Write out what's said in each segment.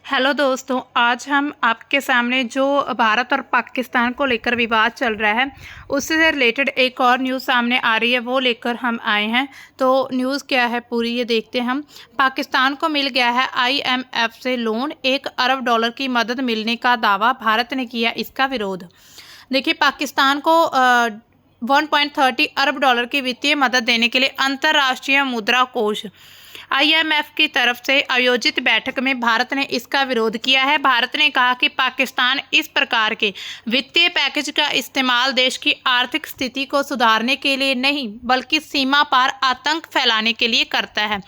Hello दोस्तों, आज हम आपके सामने जो भारत और पाकिस्तान को लेकर विवाद चल रहा है उससे रिलेटेड एक और न्यूज़ सामने आ रही है, वो लेकर हम आए हैं। तो न्यूज़ क्या है पूरी ये देखते हैं हम। पाकिस्तान को मिल गया है आईएमएफ से लोन, $1 अरब की मदद मिलने का दावा, भारत ने किया इसका विरोध। देखिए, पाकिस्तान को 1.30 अरब डॉलर की वित्तीय मदद देने के लिए अंतर्राष्ट्रीय मुद्रा कोष आईएमएफ की तरफ से आयोजित बैठक में भारत ने इसका विरोध किया है। भारत ने कहा कि पाकिस्तान इस प्रकार के वित्तीय पैकेज का इस्तेमाल देश की आर्थिक स्थिति को सुधारने के लिए नहीं बल्कि सीमा पार आतंक फैलाने के लिए करता है।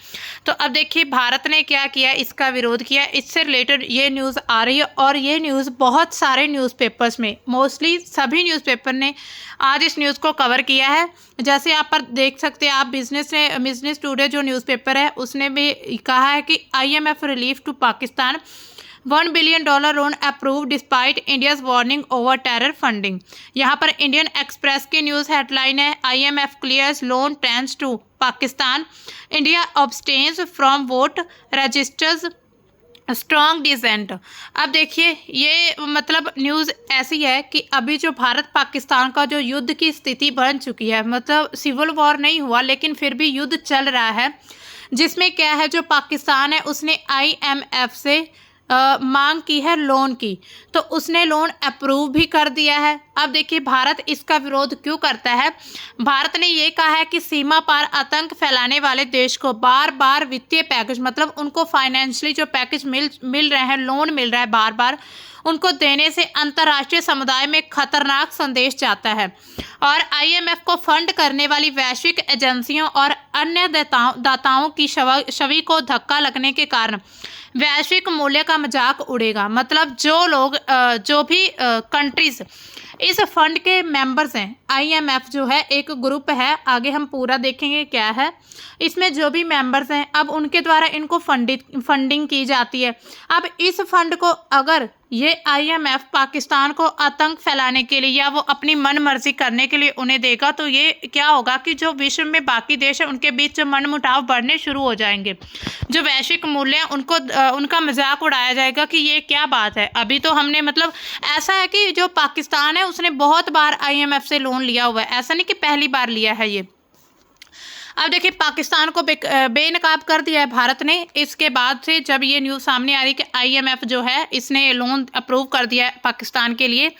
तो अब देखिए भारत ने क्या किया, इसका विरोध किया। इससे रिलेटेड ये न्यूज़ आ रही है और ये न्यूज़ बहुत सारे न्यूज़पेपर्स में, मोस्टली सभी न्यूज़पेपर ने आज इस न्यूज़ को कवर किया है। जैसे आप पर देख सकते हैं आप, बिजनेस टुडे जो न्यूज़पेपर है उसने भी कहा है कि IMF relief to Pakistan, $1 billion loan approve despite India's warning over terror funding. यहाँ पर इंडियन एक्सप्रेस की न्यूज़ हेडलाइन है, IMF clears loan turns to Pakistan, India abstains from vote registers strong dissent. अब देखिए ये मतलब न्यूज़ ऐसी है कि अभी जो भारत पाकिस्तान का जो युद्ध की स्थिति बन चुकी है, मतलब सिविल वॉर नहीं हुआ लेकिन फिर भी युद्ध चल रहा है, जिसमें क्या है जो पाकिस्तान है उसने आईएमएफ से मांग की है लोन की, तो उसने लोन अप्रूव भी कर दिया है। अब देखिए भारत इसका विरोध क्यों करता है। भारत ने ये कहा है कि सीमा पार आतंक फैलाने वाले देश को बार बार वित्तीय पैकेज, मतलब उनको फाइनेंशियली जो पैकेज मिल रहे हैं, लोन मिल रहा है बार बार, उनको देने से अंतर्राष्ट्रीय समुदाय में खतरनाक संदेश जाता है और आईएमएफ को फंड करने वाली वैश्विक एजेंसियों और अन्य दाताओं की छवि को धक्का लगने के कारण वैश्विक मूल्य का मजाक उड़ेगा। मतलब जो भी कंट्रीज इस फंड के मेंबर्स हैं, आईएमएफ जो है एक ग्रुप है, आगे हम पूरा देखेंगे क्या है इसमें, जो भी मेंबर्स हैं अब उनके द्वारा इनको फंडिंग की जाती है। अब इस फंड को अगर ये आईएमएफ पाकिस्तान को आतंक फैलाने के लिए या वो अपनी मन मर्जी करने के लिए उन्हें देगा, तो ये क्या होगा कि जो विश्व में बाकी देश है उनके बीच जो मनमुटाव बढ़ने शुरू हो जाएंगे, जो वैश्विक मूल्य हैं उनको उनका मजाक उड़ाया जाएगा कि ये क्या बात है। अभी तो हमने मतलब ऐसा है कि जो पाकिस्तान है उसने बहुत बार आईएमएफ से लोन लिया हुआ है, ऐसा नहीं कि पहली बार लिया है ये। अब देखिए पाकिस्तान को बेनकाब कर दिया है भारत ने। इसके बाद से जब ये न्यूज़ सामने आ रही कि आईएमएफ जो है इसने लोन अप्रूव कर दिया है पाकिस्तान के लिए,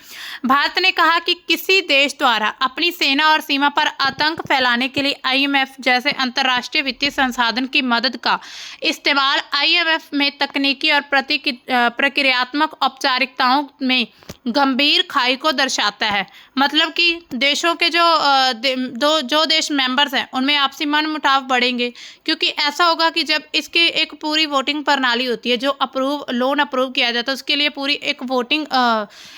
भारत ने कहा कि किसी देश द्वारा अपनी सेना और सीमा पर आतंक फैलाने के लिए आईएमएफ जैसे अंतर्राष्ट्रीय वित्तीय संसाधन की मदद का इस्तेमाल आईएमएफ में तकनीकी और प्रक्रियात्मक औपचारिकताओं में गंभीर खाई को दर्शाता है। मतलब कि देशों के जो देश मेंबर्स हैं उनमें आपसी मन मुटाव बढ़ेंगे, क्योंकि ऐसा होगा कि जब इसके एक पूरी वोटिंग प्रणाली होती है, जो लोन अप्रूव किया जाता है उसके लिए पूरी एक वोटिंग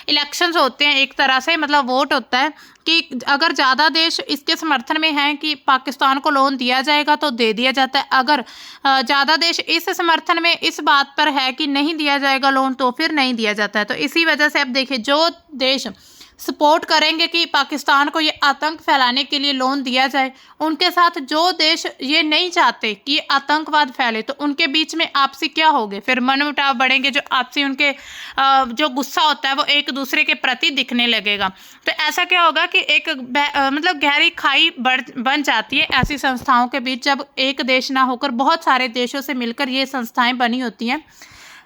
इलेक्शंस होते हैं, एक तरह से मतलब वोट होता है कि अगर ज़्यादा देश इसके समर्थन में हैं कि पाकिस्तान को लोन दिया जाएगा तो दे दिया जाता है, अगर ज़्यादा देश इस समर्थन में इस बात पर है कि नहीं दिया जाएगा लोन तो फिर नहीं दिया जाता है। तो इसी वजह से अब देखिए जो देश सपोर्ट करेंगे कि पाकिस्तान को ये आतंक फैलाने के लिए लोन दिया जाए, उनके साथ जो देश ये नहीं चाहते कि आतंकवाद फैले, तो उनके बीच में आपसी क्या होंगे, फिर मनमुटाव बढ़ेंगे, जो आपसी उनके जो गुस्सा होता है वो एक दूसरे के प्रति दिखने लगेगा। तो ऐसा क्या होगा कि एक मतलब गहरी खाई बन जाती है ऐसी संस्थाओं के बीच, जब एक देश ना होकर बहुत सारे देशों से मिलकर ये संस्थाएं बनी होती हैं।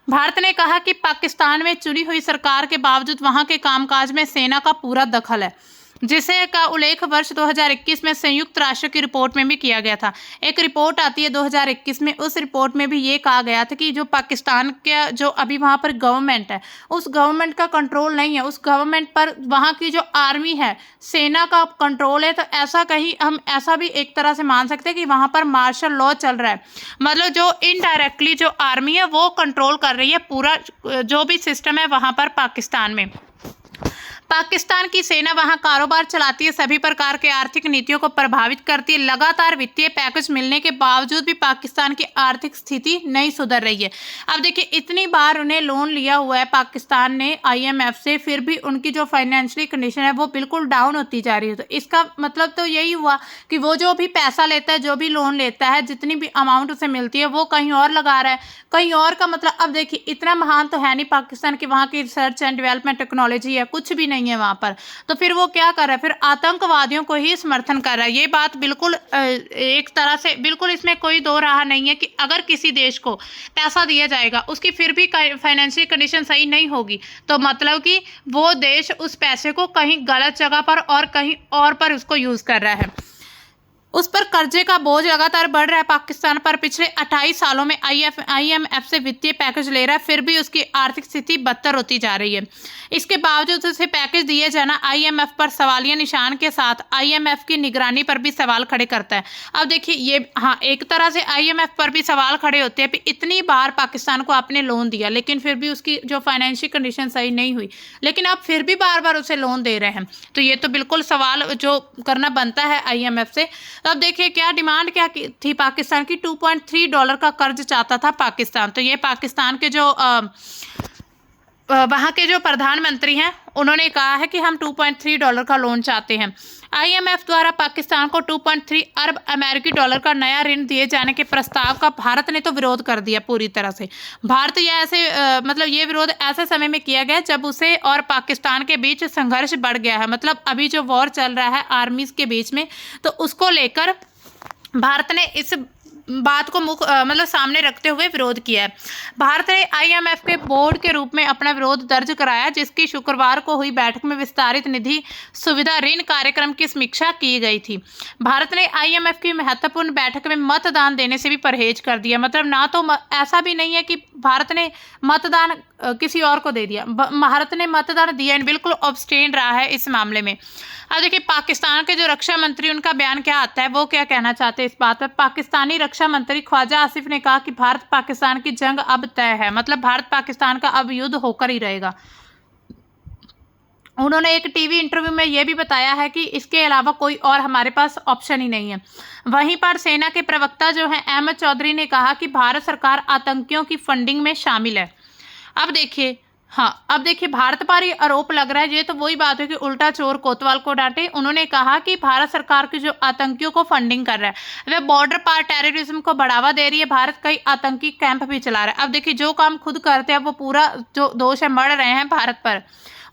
भारत ने कहा कि पाकिस्तान में चुनी हुई सरकार के बावजूद वहां के कामकाज में सेना का पूरा दखल है, जिसे का उल्लेख वर्ष 2021 में संयुक्त राष्ट्र की रिपोर्ट में भी किया गया था। एक रिपोर्ट आती है 2021 में, उस रिपोर्ट में भी ये कहा गया था कि जो पाकिस्तान का जो अभी वहाँ पर गवर्नमेंट है उस गवर्नमेंट का कंट्रोल नहीं है, उस गवर्नमेंट पर वहाँ की जो आर्मी है, सेना का कंट्रोल है। तो ऐसा कहीं हम ऐसा भी एक तरह से मान सकते हैं कि वहाँ पर मार्शल लॉ चल रहा है, मतलब जो इनडायरेक्टली जो आर्मी है वो कंट्रोल कर रही है पूरा जो भी सिस्टम है वहाँ पर पाकिस्तान में। पाकिस्तान की सेना वहां कारोबार चलाती है, सभी प्रकार के आर्थिक नीतियों को प्रभावित करती है। लगातार वित्तीय पैकेज मिलने के बावजूद भी पाकिस्तान की आर्थिक स्थिति नहीं सुधर रही है। अब देखिए, इतनी बार उन्हें लोन लिया हुआ है पाकिस्तान ने IMF से, फिर भी उनकी जो फाइनेंशियली कंडीशन है वो बिल्कुल डाउन होती जा रही है। तो इसका मतलब तो यही हुआ कि वो जो भी पैसा लेता है, जो भी लोन लेता है, जितनी भी अमाउंट उसे मिलती है, वो कहीं और लगा रहा है, कहीं और का मतलब। अब देखिए, इतना महान तो है नहीं पाकिस्तान की वहाँ की रिसर्च एंड डेवलपमेंट टेक्नोलॉजी है, कुछ भी नहीं है वहाँ पर। तो फिर वो क्या कर रहा है, फिर आतंकवादियों को ही समर्थन कर रहा है। ये बात बिल्कुल एक तरह से बिल्कुल इसमें कोई दो राह नहीं है कि अगर किसी देश को पैसा दिया जाएगा, उसकी फिर भी फाइनेंशियल कंडीशन सही नहीं होगी, तो मतलब कि वो देश उस पैसे को कहीं गलत जगह पर और कहीं और पर उसको यूज कर रहा है। उस पर कर्जे का बोझ लगातार बढ़ रहा है पाकिस्तान पर। पिछले 28 सालों में IMF से वित्तीय पैकेज ले रहा है, फिर भी उसकी आर्थिक स्थिति बदतर होती जा रही है। इसके बावजूद उसे पैकेज दिए जाना IMF पर सवालिया निशान के साथ IMF की निगरानी पर भी सवाल खड़े करता है। अब देखिए, ये हाँ, एक तरह से IMF पर भी सवाल खड़े होते हैं कि इतनी बार पाकिस्तान को आपने लोन दिया, लेकिन फिर भी उसकी जो फाइनेंशियल कंडीशन सही नहीं हुई, लेकिन आप फिर भी बार बार उसे लोन दे रहे हैं। तो ये तो बिल्कुल सवाल जो करना बनता है IMF से। तो अब देखिए, क्या डिमांड क्या थी पाकिस्तान की। $2.3 का कर्ज चाहता था पाकिस्तान। तो ये पाकिस्तान के जो वहाँ के जो प्रधानमंत्री हैं, उन्होंने कहा है कि हम $2.3 का लोन चाहते हैं। IMF द्वारा पाकिस्तान को 2.3 अरब अमेरिकी डॉलर का नया ऋण दिए जाने के प्रस्ताव का भारत ने तो विरोध कर दिया पूरी तरह से। भारत ये विरोध ऐसे समय में किया गया जब उसे और पाकिस्तान के बीच संघर्ष बढ़ गया है। मतलब अभी जो वॉर चल रहा है आर्मीज के बीच में, तो उसको लेकर भारत ने इस बात को सामने रखते हुए विरोध किया है। भारत ने IMF के बोर्ड के रूप में अपना विरोध दर्ज कराया, जिसकी शुक्रवार को हुई बैठक में विस्तारित निधि सुविधा ऋण कार्यक्रम की समीक्षा की गई थी। भारत ने IMF की महत्वपूर्ण बैठक में मतदान देने से भी परहेज कर दिया। मतलब ना तो ऐसा भी नहीं है कि भारत ने मतदान किसी और को दे दिया, भारत ने मतदान दिया, बिल्कुल अब्सटेन रहा है इस मामले में। अब देखिए, पाकिस्तान के जो रक्षा मंत्री, उनका बयान क्या आता है, वो क्या कहना चाहते हैं इस बात पर। पाकिस्तानी रक्षा मंत्री ख्वाजा आसिफ ने कहा कि भारत पाकिस्तान की जंग अब तय है। मतलब भारत पाकिस्तान का अब युद्ध होकर ही रहेगा। उन्होंने एक टीवी इंटरव्यू में यह भी बताया है कि इसके अलावा कोई और हमारे पास ऑप्शन ही नहीं है। वहीं पर सेना के प्रवक्ता जो हैं अहमद चौधरी ने कहा कि भारत सरकार आतंकियों की फंडिंग में शामिल है। अब देखिए भारत पर ही आरोप लग रहा है। ये तो वही बात है कि उल्टा चोर कोतवाल को डांटे। उन्होंने कहा कि भारत सरकार की जो आतंकियों को फंडिंग कर रहा है, वह बॉर्डर पार टेररिज्म को बढ़ावा दे रही है। भारत कई आतंकी कैंप भी चला रहा है। अब देखिए, जो काम खुद करते हैं वो पूरा जो दोष है मढ़ रहे हैं भारत पर।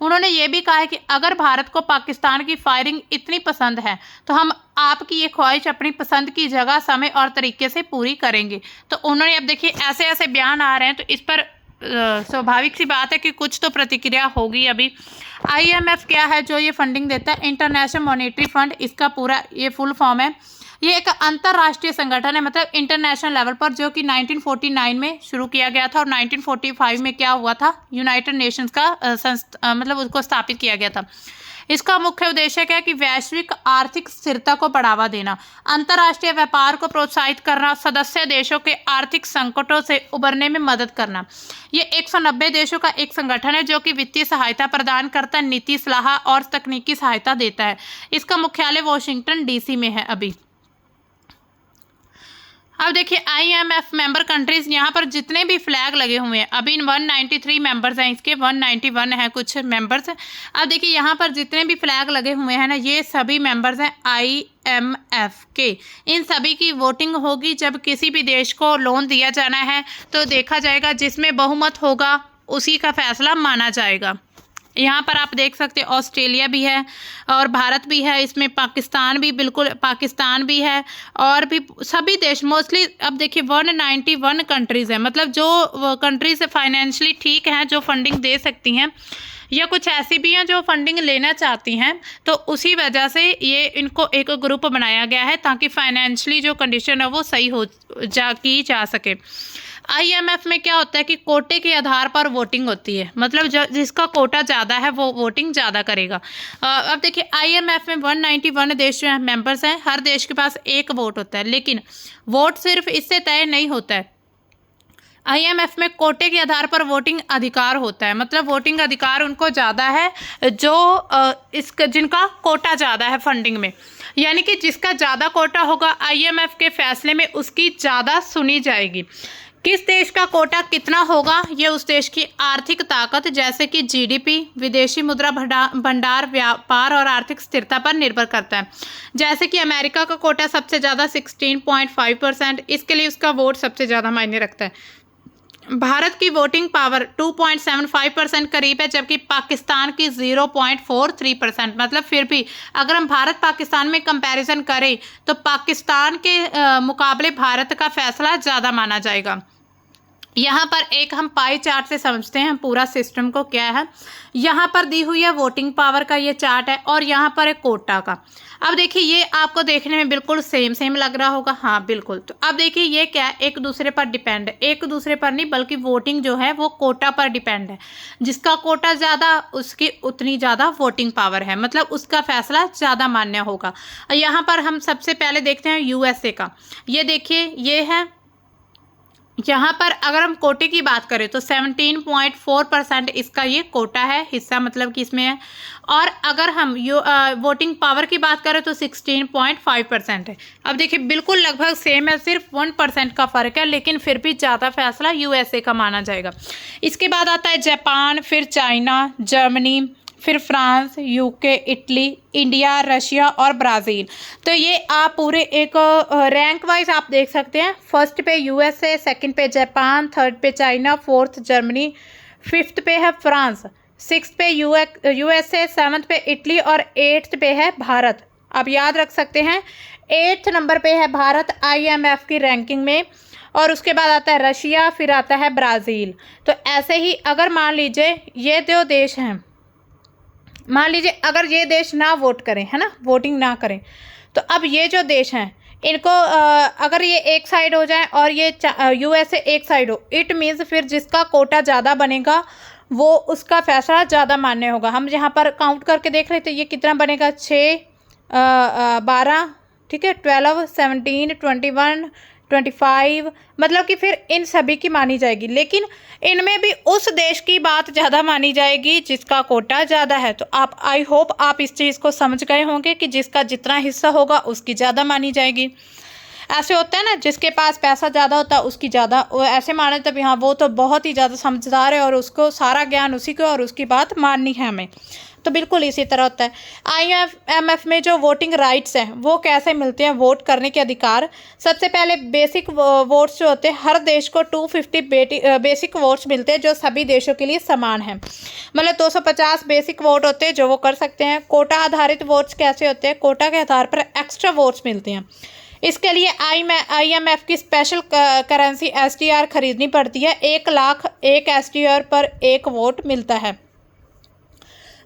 उन्होंने ये भी कहा है कि अगर भारत को पाकिस्तान की फायरिंग इतनी पसंद है, तो हम आपकी ये ख्वाहिश अपनी पसंद की जगह, समय और तरीके से पूरी करेंगे। तो उन्होंने, अब देखिए ऐसे ऐसे बयान आ रहे हैं, तो इस पर स्वाभाविक सी बात है कि कुछ तो प्रतिक्रिया होगी। अभी IMF क्या है जो ये फंडिंग देता है, इंटरनेशनल मॉनेटरी फंड, इसका पूरा ये फुल फॉर्म है। ये एक अंतर्राष्ट्रीय संगठन है, मतलब इंटरनेशनल लेवल पर, जो कि 1949 में शुरू किया गया था और 1945 में क्या हुआ था, यूनाइटेड नेशंस का उसको स्थापित किया गया था। इसका मुख्य उद्देश्य क्या है कि वैश्विक आर्थिक स्थिरता को बढ़ावा देना, अंतर्राष्ट्रीय व्यापार को प्रोत्साहित करना, सदस्य देशों के आर्थिक संकटों से उबरने में मदद करना। ये 190 देशों का एक संगठन है जो कि वित्तीय सहायता प्रदान करता है, नीति सलाह और तकनीकी सहायता देता है। इसका मुख्यालय वॉशिंगटन DC में है अभी। अब देखिए, IMF मेंबर कंट्रीज, यहाँ पर जितने भी फ्लैग लगे हुए हैं, अभी 193 मेंबर्स हैं, इसके 191 हैं कुछ मेंबर्स। अब देखिए, यहाँ पर जितने भी फ्लैग लगे हुए हैं ना, ये सभी मेंबर्स हैं IMF के। इन सभी की वोटिंग होगी। जब किसी भी देश को लोन दिया जाना है तो देखा जाएगा, जिसमें बहुमत होगा उसी का फैसला माना जाएगा। यहाँ पर आप देख सकते हैं ऑस्ट्रेलिया भी है और भारत भी है, इसमें पाकिस्तान भी है और भी सभी देश मोस्टली। अब देखिए 191 कंट्रीज़ हैं, मतलब जो कंट्रीज फाइनेंशियली ठीक हैं, जो फंडिंग दे सकती हैं, या कुछ ऐसी भी हैं जो फंडिंग लेना चाहती हैं। तो उसी वजह से ये इनको एक ग्रुप बनाया गया है ताकि फाइनेंशियली जो कंडीशन है वो सही की जा सके। IMF में क्या होता है कि कोटे के आधार पर वोटिंग होती है, मतलब जिसका कोटा ज़्यादा है वो वोटिंग ज़्यादा करेगा। अब देखिए, IMF में 191 देश जो हैं मेंबर्स हैं, हर देश के पास एक वोट होता है, लेकिन वोट सिर्फ इससे तय नहीं होता है। आईएमएफ में कोटे के आधार पर वोटिंग अधिकार होता है, मतलब वोटिंग अधिकार उनको ज़्यादा है जो इसका जिनका कोटा ज़्यादा है फंडिंग में, यानी कि जिसका ज़्यादा कोटा होगा आईएमएफ के फैसले में उसकी ज़्यादा सुनी जाएगी। किस देश का कोटा कितना होगा ये उस देश की आर्थिक ताकत जैसे कि जीडीपी, विदेशी मुद्रा भंडार, व्यापार और आर्थिक स्थिरता पर निर्भर करता है। जैसे कि अमेरिका का कोटा सबसे ज़्यादा 16.5%, इसके लिए उसका वोट सबसे ज़्यादा मायने रखता है। भारत की वोटिंग पावर 2.75% करीब है, जबकि पाकिस्तान की 0.43%। मतलब फिर भी अगर हम भारत पाकिस्तान में कंपैरिजन करें तो पाकिस्तान के मुकाबले भारत का फैसला ज़्यादा माना जाएगा। यहाँ पर एक हम पाई चार्ट से समझते हैं पूरा सिस्टम को क्या है। यहाँ पर दी हुई है वोटिंग पावर का ये चार्ट है और यहाँ पर है कोटा का। अब देखिए ये आपको देखने में बिल्कुल सेम लग रहा होगा, हाँ बिल्कुल। तो अब देखिए ये क्या है, एक दूसरे पर डिपेंड है, एक दूसरे पर नहीं बल्कि वोटिंग जो है वो कोटा पर डिपेंड है। जिसका कोटा ज़्यादा उसकी उतनी ज़्यादा वोटिंग पावर है, मतलब उसका फैसला ज़्यादा मान्य होगा। यहाँ पर हम सबसे पहले देखते हैं यूएसए का। ये देखिए ये है, यहाँ पर अगर हम कोटे की बात करें तो 17.4% इसका ये कोटा है, हिस्सा मतलब कि इसमें है। और अगर हम वोटिंग पावर की बात करें तो 16.5% है। अब देखिए बिल्कुल लगभग सेम है, सिर्फ 1% का फ़र्क है, लेकिन फिर भी ज़्यादा फैसला यूएसए का माना जाएगा। इसके बाद आता है जापान, फिर चाइना, जर्मनी, फिर France, UK, Italy, India, Russia और ब्राज़ील। तो ये आप पूरे एक रैंक वाइज आप देख सकते हैं। फर्स्ट पे यूएसए, सेकंड पे जापान, थर्ड पे चाइना, फोर्थ जर्मनी, फिफ्थ पे है फ्रांस, सिक्स पे यूएसए, सेवन्थ पे इटली और एट्थ पे है भारत। आप याद रख सकते हैं 8th नंबर पे है भारत आईएमएफ की रैंकिंग में, और उसके बाद आता है रशिया, फिर आता है ब्राज़ील। तो ऐसे ही अगर मान लीजिए ये दो देश हैं, मान लीजिए अगर ये देश ना वोट करें, है ना, वोटिंग ना करें, तो अब ये जो देश हैं इनको अगर ये एक साइड हो जाए और ये यूएसए एक साइड हो, इट मीन्स फिर जिसका कोटा ज़्यादा बनेगा वो उसका फैसला ज़्यादा मान्य होगा। हम यहाँ पर काउंट करके देख रहे थे ये कितना बनेगा, 6, 12, ठीक है, 12, 17, 21, 25, मतलब कि फिर इन सभी की मानी जाएगी, लेकिन इनमें भी उस देश की बात ज़्यादा मानी जाएगी जिसका कोटा ज़्यादा है। तो आप आई होप आप इस चीज़ को समझ गए होंगे कि जिसका जितना हिस्सा होगा उसकी ज़्यादा मानी जाएगी। ऐसे होता है ना, जिसके पास पैसा ज़्यादा होता है उसकी ज़्यादा, ऐसे माने तब हाँ वो तो बहुत ही ज़्यादा समझदार है और उसको सारा ज्ञान उसी को और उसकी बात माननी है हमें। तो बिल्कुल इसी तरह होता है। आईएमएफ में जो वोटिंग राइट्स हैं वो कैसे मिलते हैं, वोट करने के अधिकार। सबसे पहले बेसिक वोट्स जो होते हैं, हर देश को 250 बेसिक वोट्स मिलते हैं जो सभी देशों के लिए समान है। मतलब 250 बेसिक वोट होते हैं जो वो कर सकते हैं। कोटा आधारित वोट्स कैसे होते हैं, कोटा के आधार पर एक्स्ट्रा वोट्स मिलते हैं। इसके लिए आईएमएफ की स्पेशल करेंसी एसडीआर खरीदनी पड़ती है। 1 लाख एक एसडीआर पर एक वोट मिलता है।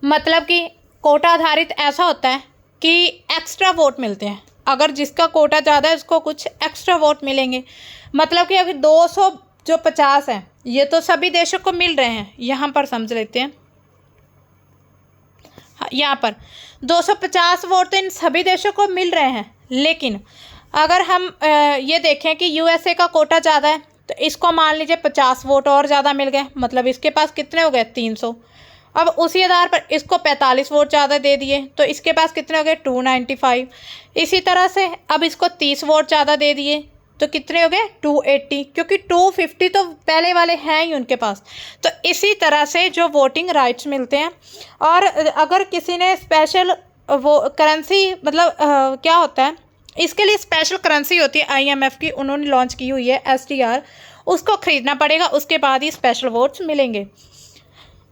मतलब कि कोटा आधारित ऐसा होता है कि एक्स्ट्रा वोट मिलते हैं, अगर जिसका कोटा ज़्यादा है उसको कुछ एक्स्ट्रा वोट मिलेंगे। मतलब कि अभी 250 हैं ये तो सभी देशों को मिल रहे हैं। यहाँ पर समझ लेते हैं, यहाँ पर 250 वोट तो इन सभी देशों को मिल रहे हैं, लेकिन अगर हम ये देखें कि यूएसए का कोटा ज़्यादा है तो इसको मान लीजिए 50 वोट और ज़्यादा मिल गए, मतलब इसके पास कितने हो गए, 300। अब उसी आधार पर इसको 45 वोट ज़्यादा दे दिए तो इसके पास कितने हो गए, 295। इसी तरह से अब इसको 30 वोट ज़्यादा दे दिए तो कितने हो गए, 280, क्योंकि 250 तो पहले वाले हैं ही उनके पास। तो इसी तरह से जो वोटिंग राइट्स मिलते हैं। और अगर किसी ने स्पेशल वो करेंसी, मतलब क्या होता है, इसके लिए स्पेशल करेंसी होती है आईएमएफ की, उन्होंने लॉन्च की हुई है एसडीआर, उसको ख़रीदना पड़ेगा, उसके बाद ही स्पेशल वोट्स मिलेंगे।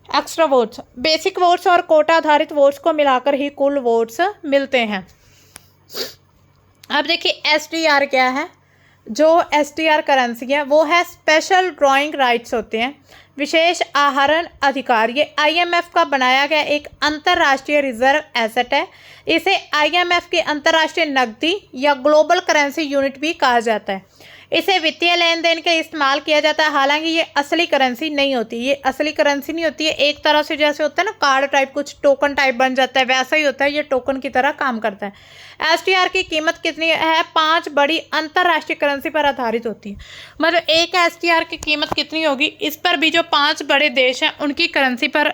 एक्स्ट्रा वोट्स, बेसिक वोट्स और कोटा आधारित वोट्स को मिलाकर ही कुल वोट्स मिलते हैं। अब देखिए एसडीआर क्या है। जो एसडीआर करेंसी है वो है स्पेशल ड्राइंग राइट्स होते हैं, विशेष आहरण अधिकार। ये आईएमएफ का बनाया गया एक अंतर्राष्ट्रीय रिजर्व एसेट है। इसे आईएमएफ के अंतर्राष्ट्रीय नकदी या ग्लोबल करेंसी यूनिट भी कहा जाता है। इसे वित्तीय लेन देन के लिए इस्तेमाल किया जाता है। हालांकि ये असली करेंसी नहीं होती, ये असली करेंसी नहीं होती है। एक तरह से जैसे होता है ना कार्ड टाइप, कुछ टोकन टाइप बन जाता है, वैसा ही होता है, ये टोकन की तरह काम करता है। एसटीआर की कीमत कितनी है? 5 बड़ी अंतर्राष्ट्रीय करेंसी पर आधारित होती है। मतलब एक एसटीआर की कीमत कितनी होगी, इस पर भी जो 5 बड़े देश हैं उनकी करेंसी पर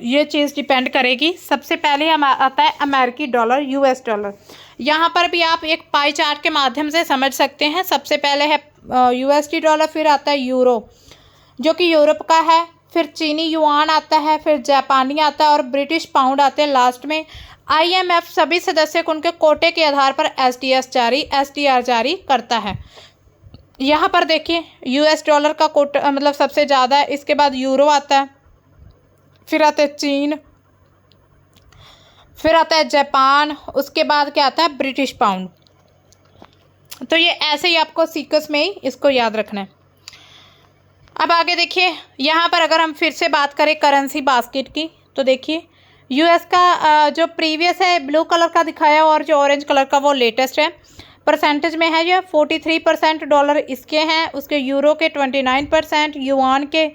ये चीज़ डिपेंड करेगी। सबसे पहले हम आता है अमेरिकी डॉलर, यूएस डॉलर। यहाँ पर भी आप एक पाई चार्ट के माध्यम से समझ सकते हैं। सबसे पहले है यूएसडी डॉलर, फिर आता है यूरो जो कि यूरोप का है, फिर चीनी युआन आता है, फिर जापानी आता है और ब्रिटिश पाउंड आते हैं लास्ट में। आईएमएफ सभी सदस्य को उनके कोटे के आधार पर एसडीआर जारी करता है। यहाँ पर देखिए यूएस डॉलर का कोटा मतलब सबसे ज़्यादा है, इसके बाद यूरो आता है, फिर आता है चीन, फिर आता है जापान, उसके बाद क्या आता है ब्रिटिश पाउंड। तो ये ऐसे ही आपको सीक्वेंस में ही इसको याद रखना है। अब आगे देखिए, यहाँ पर अगर हम फिर से बात करें करेंसी बास्केट की, तो देखिए यूएस का जो प्रीवियस है ब्लू कलर का दिखाया और जो ऑरेंज कलर का वो लेटेस्ट है। परसेंटेज में है ये 43% डॉलर इसके हैं, उसके यूरो के 29%, युआन के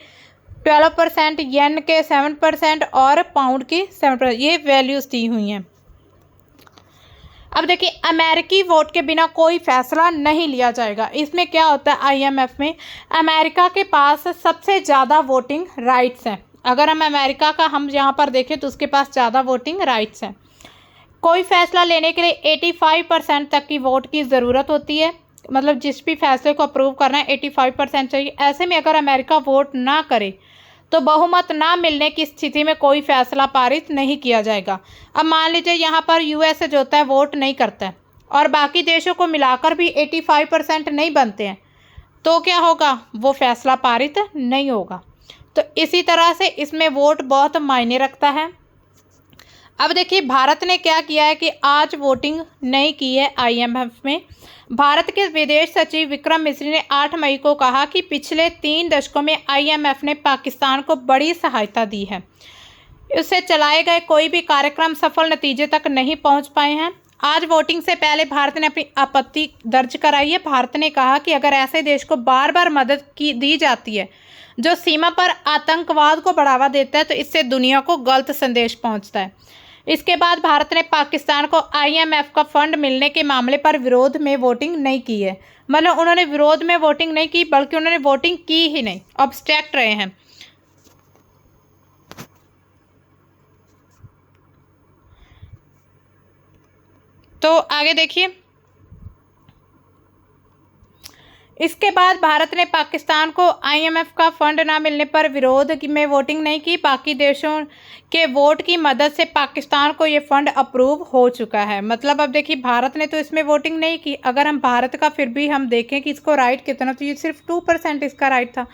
12%, येन के 7% और पाउंड की 7%। ये वैल्यूज़ दी हुई हैं। अब देखिए अमेरिकी वोट के बिना कोई फैसला नहीं लिया जाएगा। इसमें क्या होता है, आईएमएफ में अमेरिका के पास सबसे ज़्यादा वोटिंग राइट्स हैं। अगर हम अमेरिका का हम यहाँ पर देखें तो उसके पास ज़्यादा वोटिंग राइट्स हैं। कोई फैसला लेने के लिए 85% तक की वोट की ज़रूरत होती है। मतलब जिस भी फैसले को अप्रूव करना है 85% चाहिए। ऐसे में अगर अमेरिका वोट ना करे तो बहुमत ना मिलने की स्थिति में कोई फैसला पारित नहीं किया जाएगा। अब मान लीजिए यहाँ पर यूएस जो होता है वोट नहीं करता है और बाकी देशों को मिलाकर भी 85% नहीं बनते हैं, तो क्या होगा, वो फैसला पारित नहीं होगा। तो इसी तरह से इसमें वोट बहुत मायने रखता है। अब देखिए भारत ने क्या किया है कि आज वोटिंग नहीं की है आईएमएफ में। भारत के विदेश सचिव विक्रम मिश्री ने 8 मई को कहा कि पिछले 3 दशकों में आईएमएफ ने पाकिस्तान को बड़ी सहायता दी है। उससे चलाए गए कोई भी कार्यक्रम सफल नतीजे तक नहीं पहुंच पाए हैं। आज वोटिंग से पहले भारत ने अपनी आपत्ति दर्ज कराई है। भारत ने कहा कि अगर ऐसे देश को बार बार मदद की दी जाती है जो सीमा पर आतंकवाद को बढ़ावा देता है, तो इससे दुनिया को गलत संदेश पहुंचता है। इसके बाद भारत ने पाकिस्तान को आईएमएफ का फंड मिलने के मामले पर विरोध में वोटिंग नहीं की है। मतलब उन्होंने विरोध में वोटिंग नहीं की, बल्कि उन्होंने वोटिंग की ही नहीं, ऑब्स्ट्रैक्ट रहे हैं। तो आगे देखिए, इसके बाद भारत ने पाकिस्तान को आईएमएफ का फंड ना मिलने पर विरोध में वोटिंग नहीं की। बाकी देशों के वोट की मदद से पाकिस्तान को ये फंड अप्रूव हो चुका है। मतलब अब देखिए भारत ने तो इसमें वोटिंग नहीं की। अगर हम भारत का फिर भी हम देखें कि इसको राइट कितना, तो ये सिर्फ 2% इसका राइट था।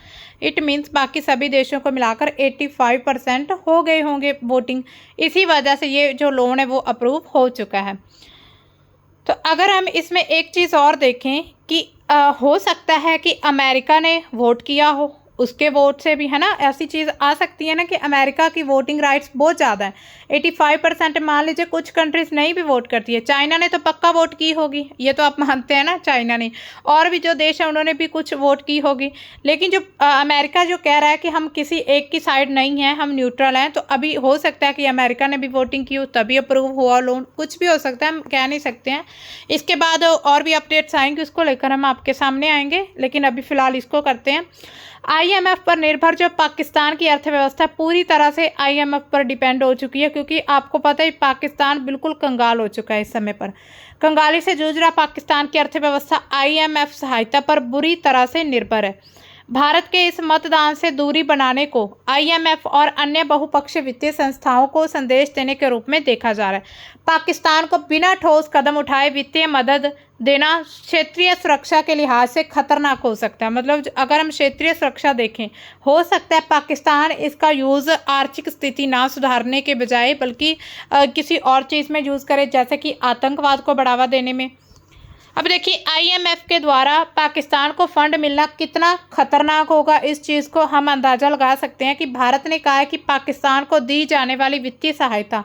इट मीन्स बाकी सभी देशों को मिलाकर 85% हो गए होंगे वोटिंग। इसी वजह से ये जो लोन है वो अप्रूव हो चुका है। तो अगर हम इसमें एक चीज़ और देखें कि हो सकता है कि अमेरिका ने वोट किया हो, उसके वोट से भी है ना, ऐसी चीज़ आ सकती है ना कि अमेरिका की वोटिंग राइट्स बहुत ज़्यादा है, 85%। मान लीजिए कुछ कंट्रीज नहीं भी वोट करती है। चाइना ने तो पक्का वोट की होगी, ये तो आप मानते हैं ना, चाइना ने, और भी जो देश है उन्होंने भी कुछ वोट की होगी। लेकिन जो अमेरिका जो कह रहा है कि हम किसी एक की साइड नहीं हैं, हम न्यूट्रल हैं, तो अभी हो सकता है कि अमेरिका ने भी वोटिंग की हो तभी अप्रूव हुआ लोन, कुछ भी हो सकता है, हम कह नहीं सकते हैं। इसके बाद और भी अपडेट्स आएंगे, उसको लेकर हम आपके सामने आएंगे, लेकिन अभी फ़िलहाल इसको करते हैं। आईएमएफ पर निर्भर जो पाकिस्तान की अर्थव्यवस्था पूरी तरह से आईएमएफ पर डिपेंड हो चुकी है, क्योंकि आपको पता है पाकिस्तान बिल्कुल कंगाल हो चुका है। इस समय पर कंगाली से जूझ रहा पाकिस्तान की अर्थव्यवस्था आईएमएफ सहायता पर बुरी तरह से निर्भर है। भारत के इस मतदान से दूरी बनाने को आईएमएफ और अन्य बहुपक्षीय वित्तीय संस्थाओं को संदेश देने के रूप में देखा जा रहा है। पाकिस्तान को बिना ठोस कदम उठाए वित्तीय मदद देना क्षेत्रीय सुरक्षा के लिहाज से खतरनाक हो सकता है। मतलब अगर हम क्षेत्रीय सुरक्षा देखें, हो सकता है पाकिस्तान इसका यूज़ आर्थिक स्थिति ना सुधारने के बजाय बल्कि किसी और चीज़ में यूज़ करे, जैसे कि आतंकवाद को बढ़ावा देने में। अब देखिए आईएमएफ के द्वारा पाकिस्तान को फंड मिलना कितना खतरनाक होगा, इस चीज़ को हम अंदाज़ा लगा सकते हैं कि भारत ने कहा है कि पाकिस्तान को दी जाने वाली वित्तीय सहायता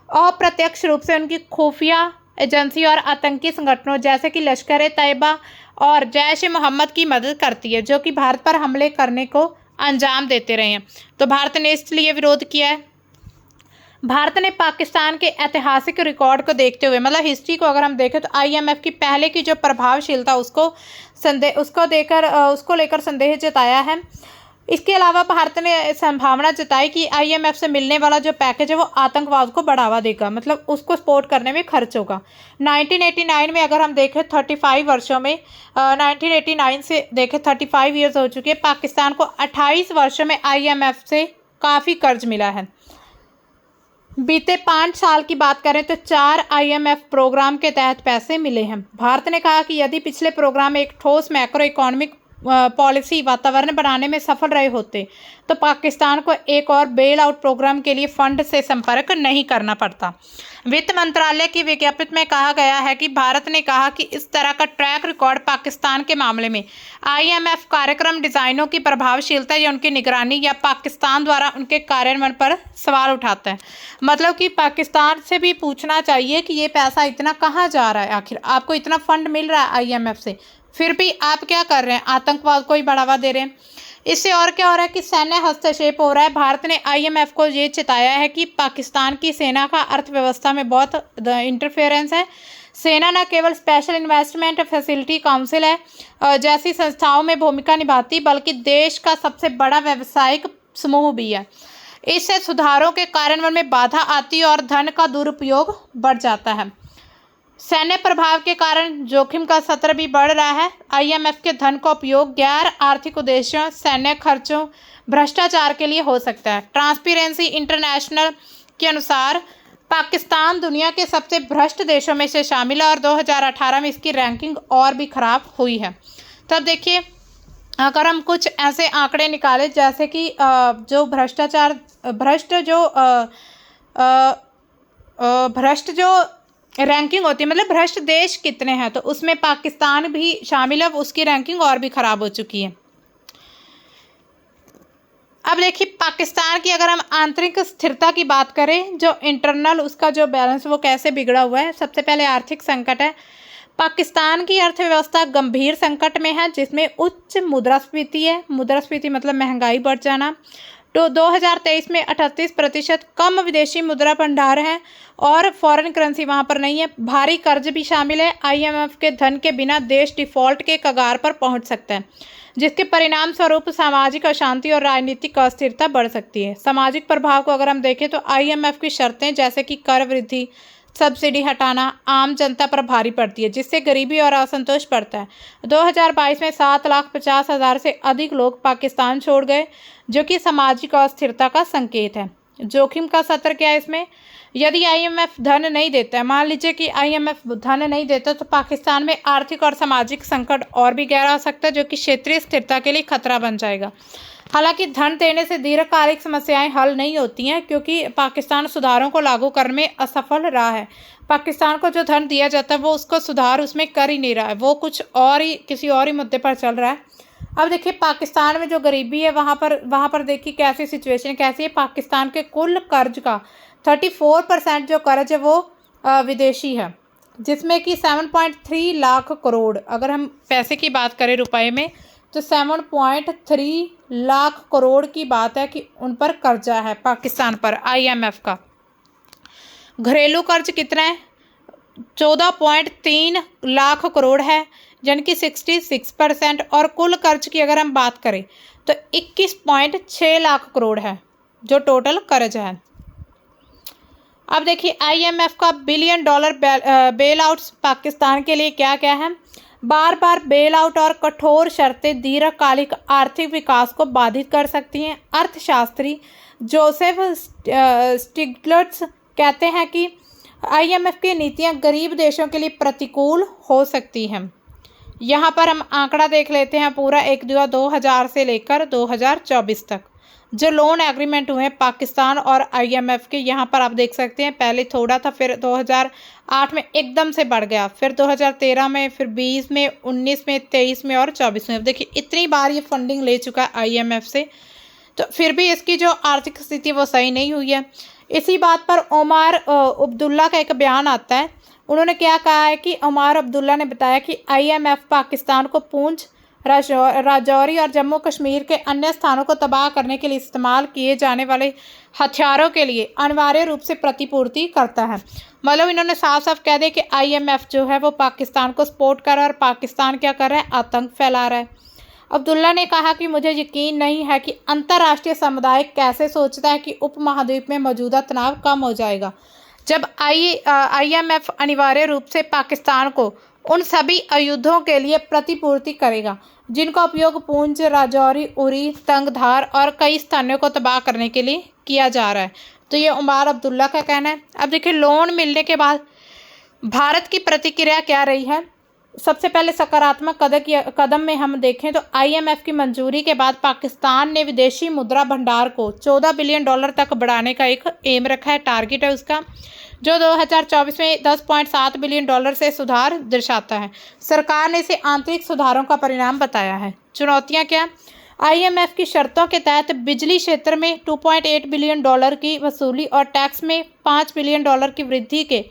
अप्रत्यक्ष रूप से उनकी खुफिया एजेंसी और आतंकी संगठनों जैसे कि लश्कर ए तैयबा और जैश ए मोहम्मद की मदद करती है, जो कि भारत पर हमले करने को अंजाम देते रहे हैं। तो भारत ने इसलिए विरोध किया है। भारत ने पाकिस्तान के ऐतिहासिक रिकॉर्ड को देखते हुए, मतलब हिस्ट्री को अगर हम देखें, तो आईएमएफ की पहले की जो प्रभावशीलता उसको लेकर संदेह जताया है। इसके अलावा भारत ने संभावना जताई कि आईएमएफ से मिलने वाला जो पैकेज है वो आतंकवाद को बढ़ावा देगा, मतलब उसको सपोर्ट करने में खर्च होगा। 1989 में अगर हम देखें 35 वर्षों में 1989 से देखें 35 ईयर्स हो चुके हैं, पाकिस्तान को 28 वर्षों में आईएमएफ से काफ़ी कर्ज मिला है। बीते 5 साल की बात करें तो 4 आईएमएफ प्रोग्राम के तहत पैसे मिले हैं। भारत ने कहा कि यदि पिछले प्रोग्राम एक ठोस मैक्रो इकोनॉमिक पॉलिसी वातावरण बनाने में सफल रहे होते तो पाकिस्तान को एक और बेल आउट प्रोग्राम के लिए फंड से संपर्क नहीं करना पड़ता। वित्त मंत्रालय की विज्ञप्ति में कहा गया है कि भारत ने कहा कि इस तरह का ट्रैक रिकॉर्ड पाकिस्तान के मामले में आईएमएफ कार्यक्रम डिजाइनों की प्रभावशीलता या उनकी निगरानी या पाकिस्तान द्वारा उनके कार्यान्वयन पर सवाल उठाता है। मतलब कि पाकिस्तान से भी पूछना चाहिए कि ये पैसा इतना कहाँ जा रहा है, आखिर आपको इतना फंड मिल रहा है आईएमएफ से, फिर भी आप क्या कर रहे हैं, आतंकवाद को ही बढ़ावा दे रहे हैं। इससे और क्या हो रहा है कि सैन्य हस्तक्षेप हो रहा है। भारत ने आईएमएफ को ये चेताया है कि पाकिस्तान की सेना का अर्थव्यवस्था में बहुत इंटरफेरेंस है। सेना न केवल स्पेशल इन्वेस्टमेंट फैसिलिटी काउंसिल है जैसी संस्थाओं में भूमिका निभाती, बल्कि देश का सबसे बड़ा व्यावसायिक समूह भी है। इससे सुधारों के कार्यान्वयन में बाधा आती है और धन का दुरुपयोग बढ़ जाता है। सैन्य प्रभाव के कारण जोखिम का स्तर भी बढ़ रहा है। आईएमएफ के धन का उपयोग गैर आर्थिक उद्देश्यों, सैन्य खर्चों, भ्रष्टाचार के लिए हो सकता है। ट्रांसपेरेंसी इंटरनेशनल के अनुसार पाकिस्तान दुनिया के सबसे भ्रष्ट देशों में से शामिल है और 2018 में इसकी रैंकिंग और भी खराब हुई है। तब देखिए, अगर हम कुछ ऐसे आंकड़े निकालें जैसे कि जो भ्रष्ट जो रैंकिंग होती है, मतलब भ्रष्ट देश कितने हैं, तो उसमें पाकिस्तान भी शामिल है, उसकी रैंकिंग और भी ख़राब हो चुकी है। अब देखिए, पाकिस्तान की अगर हम आंतरिक स्थिरता की बात करें, जो इंटरनल उसका जो बैलेंस वो कैसे बिगड़ा हुआ है। सबसे पहले आर्थिक संकट है। पाकिस्तान की अर्थव्यवस्था गंभीर संकट में है, जिसमें उच्च मुद्रास्फीति है। मुद्रास्फीति मतलब महंगाई बढ़ जाना। तो 2023 में 38% कम विदेशी मुद्रा भंडार है और फॉरेन करेंसी वहाँ पर नहीं है। भारी कर्ज भी शामिल है। आईएमएफ के धन के बिना देश डिफॉल्ट के कगार पर पहुँच सकता है, जिसके परिणाम स्वरूप सामाजिक अशांति और राजनीतिक अस्थिरता बढ़ सकती है। सामाजिक प्रभाव को अगर हम देखें तो आईएमएफ की शर्तें जैसे कि कर वृद्धि, सब्सिडी हटाना आम जनता पर भारी पड़ती है, जिससे गरीबी और असंतोष बढ़ता है। 2022 में 7,50,000 से अधिक लोग पाकिस्तान छोड़ गए, जो कि सामाजिक अस्थिरता का संकेत है। जोखिम का स्तर क्या है इसमें? यदि आईएमएफ धन नहीं देता है, मान लीजिए कि आईएमएफ धन नहीं देता, तो पाकिस्तान में आर्थिक और सामाजिक संकट और भी गहरा हो सकता है, जो कि क्षेत्रीय स्थिरता के लिए खतरा बन जाएगा। हालांकि धन देने से दीर्घकालिक समस्याएं हल नहीं होती हैं, क्योंकि पाकिस्तान सुधारों को लागू करने में असफल रहा है। पाकिस्तान को जो धन दिया जाता है वो उसको सुधार उसमें कर ही नहीं रहा है, वो कुछ और ही किसी और ही मुद्दे पर चल रहा है। अब देखिए, पाकिस्तान में जो गरीबी है वहाँ पर देखिए कैसी सिचुएशन कैसी है। पाकिस्तान के कुल कर्ज का 34% जो कर्ज है वो विदेशी है, जिसमें कि 7.3 लाख करोड़, अगर हम पैसे की बात करें रुपए में, तो 7.3 लाख करोड़ की बात है कि उन पर कर्जा है पाकिस्तान पर आईएमएफ का। घरेलू कर्ज कितना है? 14.3 लाख करोड़ है, यानी कि 66%। और कुल कर्ज की अगर हम बात करें तो 21.6 लाख करोड़ है जो टोटल कर्ज है। अब देखिए, आईएमएफ का $1 बिलियन बेल आउट्स पाकिस्तान के लिए क्या क्या है। बार बार बेल आउट और कठोर शर्तें दीर्घकालिक आर्थिक विकास को बाधित कर सकती हैं। अर्थशास्त्री जोसेफ स्टिग्लिट्ज़ कहते हैं कि आईएमएफ की नीतियां गरीब देशों के लिए प्रतिकूल हो सकती हैं। यहाँ पर हम आंकड़ा देख लेते हैं पूरा 1/2000 से लेकर 2024 तक जो लोन एग्रीमेंट हुए हैं पाकिस्तान और आईएमएफ के। यहाँ पर आप देख सकते हैं, पहले थोड़ा था, फिर 2008 में एकदम से बढ़ गया, फिर 2013 में, फिर 20 में, 19 में, 23 में और 24 में। देखिए, इतनी बार ये फंडिंग ले चुका है आईएमएफ से, तो फिर भी इसकी जो आर्थिक स्थिति वो सही नहीं हुई है। इसी बात पर ओमर अब्दुल्ला का एक बयान आता है। उन्होंने क्या कहा है कि उमर अब्दुल्ला ने बताया कि IMF पाकिस्तान को पूंछ, राजौरी और जम्मू कश्मीर के अन्य स्थानों को तबाह करने के लिए इस्तेमाल किए जाने वाले हथियारों के लिए अनिवार्य रूप से प्रतिपूर्ति करता है। मतलब इन्होंने साफ साफ कह दिया कि IMF जो है वो पाकिस्तान को सपोर्ट कर रहा है और पाकिस्तान क्या कर रहा है, आतंक फैला रहा है। अब्दुल्ला ने कहा कि मुझे यकीन नहीं है कि अंतर्राष्ट्रीय समुदाय कैसे सोचता है कि उपमहाद्वीप में मौजूदा तनाव कम हो जाएगा जब IMF अनिवार्य रूप से पाकिस्तान को उन सभी आयुधों के लिए प्रतिपूर्ति करेगा जिनका उपयोग पूंछ, राजौरी, उरी, तंगधार और कई स्थानों को तबाह करने के लिए किया जा रहा है। तो ये उमर अब्दुल्ला का कहना है। अब देखिए, लोन मिलने के बाद भारत की प्रतिक्रिया क्या रही है। सबसे पहले सकारात्मक कदम में हम देखें तो IMF की मंजूरी के बाद पाकिस्तान ने विदेशी मुद्रा भंडार को $14 बिलियन तक बढ़ाने का एक एम रखा है, टारगेट है उसका, जो 2024 में $10.7 बिलियन से सुधार दर्शाता है। सरकार ने इसे आंतरिक सुधारों का परिणाम बताया है। चुनौतियां क्या? IMF की शर्तों के तहत बिजली क्षेत्र में $2.8 बिलियन की वसूली और टैक्स में $5 बिलियन की वृद्धि के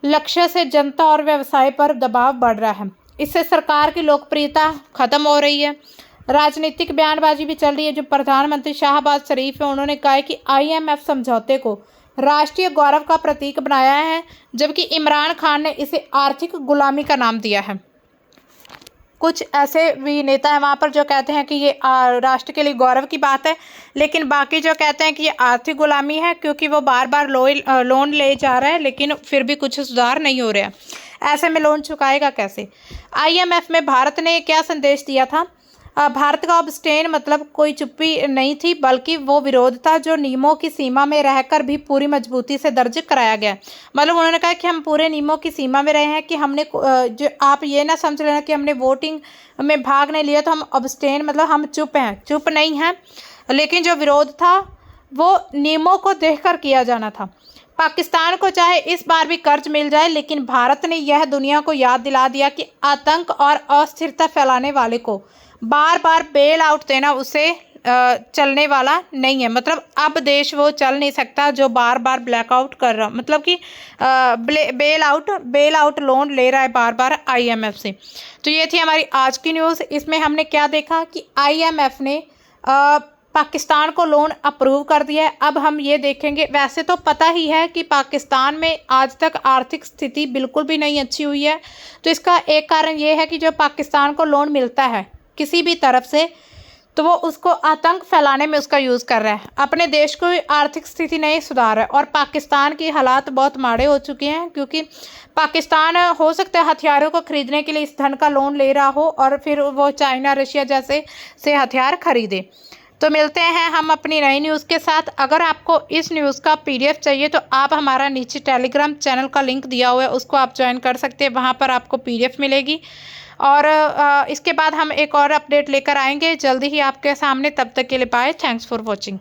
लक्ष्य से जनता और व्यवसाय पर दबाव बढ़ रहा है। इससे सरकार की लोकप्रियता खत्म हो रही है। राजनीतिक बयानबाजी भी चल रही है। जो प्रधानमंत्री शाहबाज शरीफ है, उन्होंने कहा है कि IMF समझौते को राष्ट्रीय गौरव का प्रतीक बनाया है, जबकि इमरान खान ने इसे आर्थिक गुलामी का नाम दिया है। कुछ ऐसे भी नेता हैं वहाँ पर जो कहते हैं कि ये राष्ट्र के लिए गौरव की बात है, लेकिन बाकी जो कहते हैं कि ये आर्थिक गुलामी है, क्योंकि वो बार बार लोन ले जा रहा है लेकिन फिर भी कुछ सुधार नहीं हो रहा है। ऐसे में लोन चुकाएगा कैसे? IMF में भारत ने क्या संदेश दिया था? भारत का अब्सटेन मतलब कोई चुप्पी नहीं थी, बल्कि वो विरोध था जो नियमों की सीमा में रहकर भी पूरी मजबूती से दर्ज कराया गया। मतलब उन्होंने कहा कि हम पूरे नियमों की सीमा में रहे हैं, कि हमने जो आप ये ना समझ लेना कि हमने वोटिंग में भाग नहीं लिया तो हम अब्सटेन मतलब हम चुप हैं, चुप नहीं हैं, लेकिन जो विरोध था वो नियमों को देखकर किया जाना था। पाकिस्तान को चाहे इस बार भी कर्ज मिल जाए, लेकिन भारत ने यह दुनिया को याद दिला दिया कि आतंक और अस्थिरता फैलाने वाले को बार बार बेल आउट देना उसे चलने वाला नहीं है। मतलब अब देश वो चल नहीं सकता जो बार बार ब्लैकआउट कर रहा, मतलब कि बेल आउट लोन ले रहा है बार बार IMF से। तो ये थी हमारी आज की न्यूज़। इसमें हमने क्या देखा कि IMF ने पाकिस्तान को लोन अप्रूव कर दिया है। अब हम ये देखेंगे, वैसे तो पता ही है कि पाकिस्तान में आज तक आर्थिक स्थिति बिल्कुल भी नहीं अच्छी हुई है। तो इसका एक कारण ये है कि जो पाकिस्तान को लोन मिलता है किसी भी तरफ से, तो वो उसको आतंक फैलाने में उसका यूज़ कर रहा है। अपने देश को आर्थिक स्थिति नहीं सुधार है और पाकिस्तान की हालात बहुत माड़े हो चुके हैं, क्योंकि पाकिस्तान हो सकता है हथियारों को खरीदने के लिए इस धन का लोन ले रहा हो और फिर वो चाइना, रशिया जैसे से हथियार खरीदे। तो मिलते हैं हम अपनी नई न्यूज़ के साथ। अगर आपको इस न्यूज़ का PDF चाहिए तो आप हमारा नीचे टेलीग्राम चैनल का लिंक दिया हुआ है, उसको आप ज्वाइन कर सकते हैं, वहाँ पर आपको PDF मिलेगी। और इसके बाद हम एक और अपडेट लेकर आएंगे जल्दी ही आपके सामने। तब तक के लिए बाय, थैंक्स फॉर वॉचिंग।